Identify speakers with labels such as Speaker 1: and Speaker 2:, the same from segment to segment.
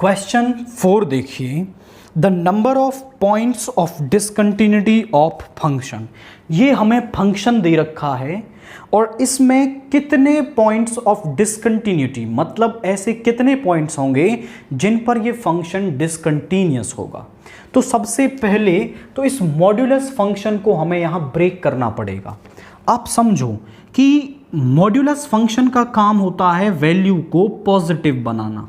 Speaker 1: Question 4 देखिए, the number of points of discontinuity of function. ये हमें फंक्शन दे रखा है और इसमें कितने पॉइंट्स ऑफ डिसकंटिन्यूटी, मतलब ऐसे कितने पॉइंट्स होंगे जिन पर ये फंक्शन डिसकंटिन्यूअस होगा। तो सबसे पहले तो इस मॉड्यूलस फंक्शन को हमें यहाँ ब्रेक करना पड़ेगा। आप समझो कि मॉड्यूलस फंक्शन का काम होता है वैल्यू को पॉजिटिव बनाना।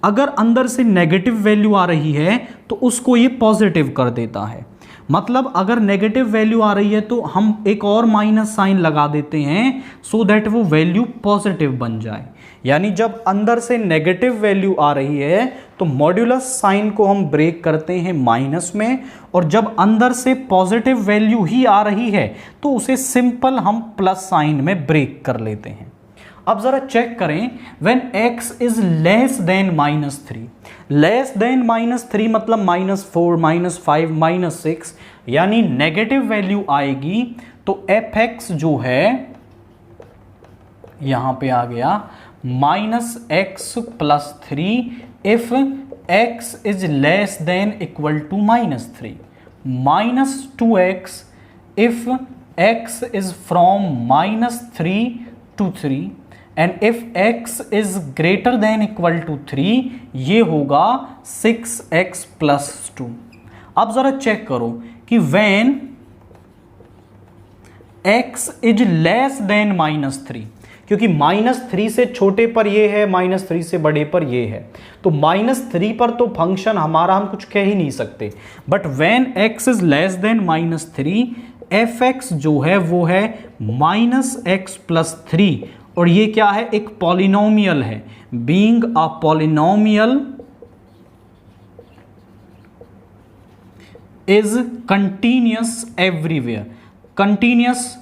Speaker 1: अगर अंदर से नेगेटिव वैल्यू आ रही है तो उसको ये पॉजिटिव कर देता है। मतलब अगर नेगेटिव वैल्यू आ रही है तो हम एक और माइनस साइन लगा देते हैं सो दैट वो वैल्यू पॉजिटिव बन जाए। यानी जब अंदर से नेगेटिव वैल्यू आ रही है तो मॉड्यूलस साइन को हम ब्रेक करते हैं माइनस में, और जब अंदर से पॉजिटिव वैल्यू ही आ रही है तो उसे सिंपल हम प्लस साइन में ब्रेक कर लेते हैं। अब जरा चेक करें, when x is less than -3, less than -3 मतलब -4, -5, -6, यानी नेगेटिव वैल्यू आएगी तो fx जो है यहां पे आ गया -x + 3 if x is less than equal to -3, -2x if x is from -3 to 3 and if x is greater than equal to 3, ये होगा 6x + 2। अब जरा चेक करो कि when x is less than -3, क्योंकि -3 से छोटे पर ये है, -3 से बड़े पर ये है, तो -3 पर तो फंक्शन हमारा हम कुछ कह ही नहीं सकते। But when x is less than -3, fx जो है वो है -x + 3, और ये क्या है, एक पॉलिनोमियल है। Being a polynomial is continuous everywhere. Continuous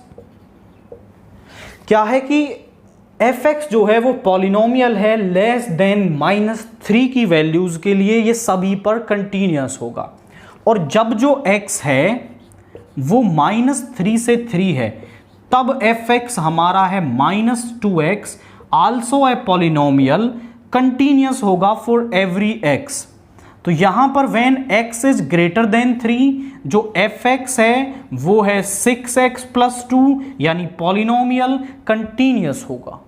Speaker 1: क्या है कि fx जो है वो पॉलिनोमियल है, लेस देन -3 की वैल्यूज के लिए ये सभी पर कंटीन्यूअस होगा। और जब जो x है वो -3 से 3 है तब fx हमारा है -2x, also a polynomial, continuous होगा फॉर एवरी x। तो यहां पर when x is greater then 3, जो fx है वो है 6x + 2, यानी पॉलिनोमियल कंटीन्यूअस होगा।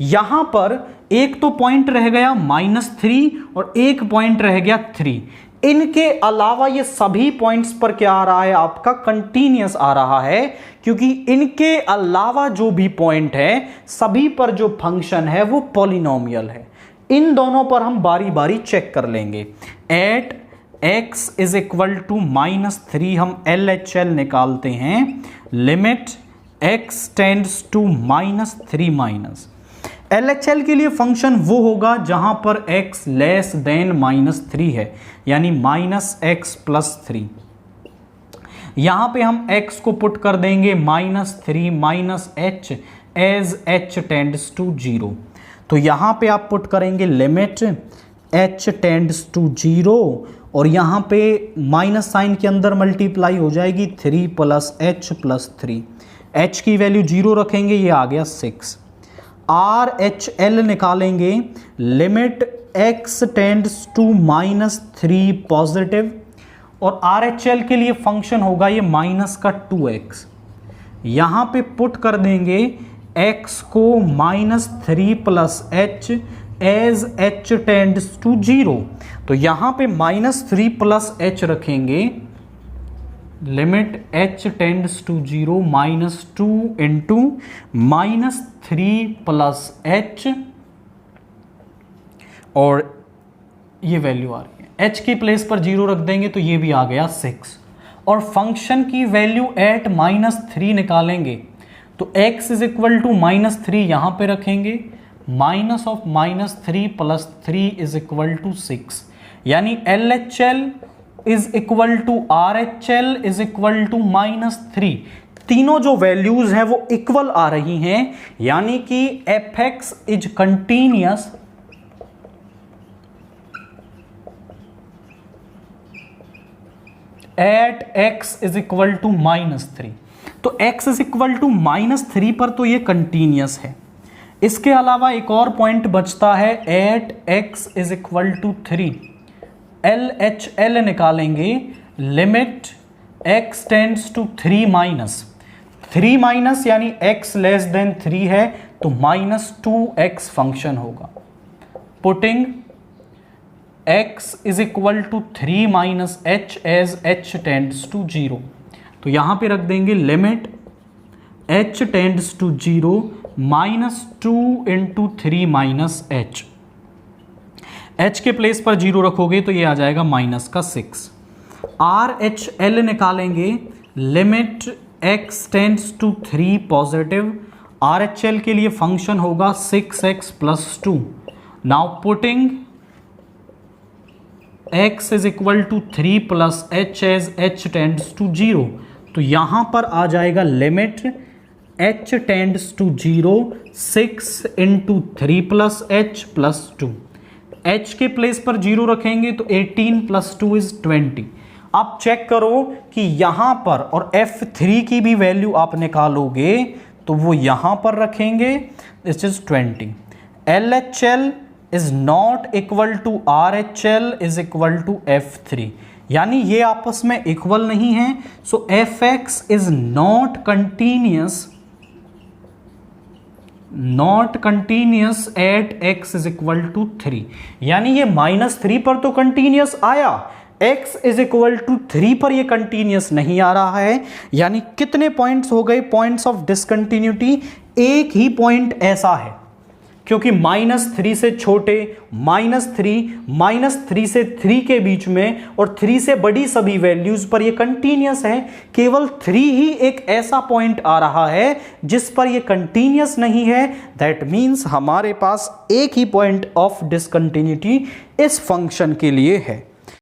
Speaker 1: यहां पर एक तो पॉइंट रह गया -3 और एक पॉइंट रह गया 3। इनके अलावा ये सभी पॉइंट्स पर क्या आ रहा है, आपका कंटीन्यूअस आ रहा है, क्योंकि इनके अलावा जो भी पॉइंट है सभी पर जो फंक्शन है वो पॉलिनोमियल है। इन दोनों पर हम बारी बारी चेक कर लेंगे। At x is equal to -3 हम LHL निकालते हैं, limit x tends to -3 LHL के लिए फंक्शन वो होगा जहां पर x लेस देन -3 है, यानी -x + 3। यहां पे हम x को पुट कर देंगे -3 -h as h tends to 0। तो यहां पे आप पुट करेंगे लिमिट h टेंड्स टू 0, और यहां पे माइनस साइन के अंदर मल्टीप्लाई हो जाएगी 3 + h + 3। h की वैल्यू 0 रखेंगे, ये आ गया 6। RHL निकालेंगे, limit x tends to -3 positive, और RHL के लिए फंक्शन होगा ये माइनस का 2x। यहां पे पुट कर देंगे x को -3 + h as h tends to 0। तो यहां पे -3 + h रखेंगे, limit h tends to 0 -2 into -3 + h, और ये वैल्यू आ रही है, h की प्लेस पर 0 रख देंगे तो ये भी आ गया 6। और फंक्शन की वैल्यू एट -3 निकालेंगे तो x इज इक्वल टू -3 यहां पे रखेंगे, minus of -3 + 3 is equal to 6, यानी LHL is equal to RHL is equal to -3। तीनों जो वैल्यूज हैं वो इक्वल आ रही हैं, यानी कि fx is continuous at x is equal to -3। तो x इज इक्वल टू -3 पर तो ये कंटीन्यूअस है। इसके अलावा एक और पॉइंट बचता है at x is equal to 3, LHL निकालेंगे, limit x tends to 3 minus यानी x लेस देन 3 है तो -2x फंक्शन होगा। Putting x is equal to 3 minus h as h tends to 0, तो यहां पे रख देंगे limit h tends to 0 -2 into 3 minus h। h के प्लेस पर 0 रखोगे तो ये आ जाएगा -6। RHL निकालेंगे, limit x tends to 3 positive, RHL के लिए फंक्शन होगा 6x plus 2। Now putting x is equal to 3 plus h as h tends to 0, तो यहां पर आ जाएगा limit h tends to 0 6 into 3 plus h plus 2। h के प्लेस पर 0 रखेंगे तो 18 प्लस 2 इज 20। आप चेक करो कि यहां पर और f3 की भी वैल्यू आप निकालोगे तो वो यहां पर रखेंगे, this is 20। LHL is not equal to RHL is equal to F3, यानी ये आपस में इक्वल नहीं है। So Fx is not continuous at x is equal to 3, यानी ये -3 पर तो कंटिन्यूस आया, x इज इक्वल टू 3 पर ये कंटिन्यूस नहीं आ रहा है। यानी कितने पॉइंट्स हो गए पॉइंट्स ऑफ डिसकंटिन्यूटी? एक ही पॉइंट ऐसा है क्योंकि -3 से छोटे, -3 से 3 के बीच में और 3 से बड़ी सभी वैल्यूज पर ये कंटिन्यूस है। केवल 3 ही एक ऐसा पॉइंट आ रहा है जिस पर ये कंटिन्यूस नहीं है। दैट मीन्स हमारे पास एक ही पॉइंट ऑफ डिसकंटिन्यूटी इस फंक्शन के लिए है।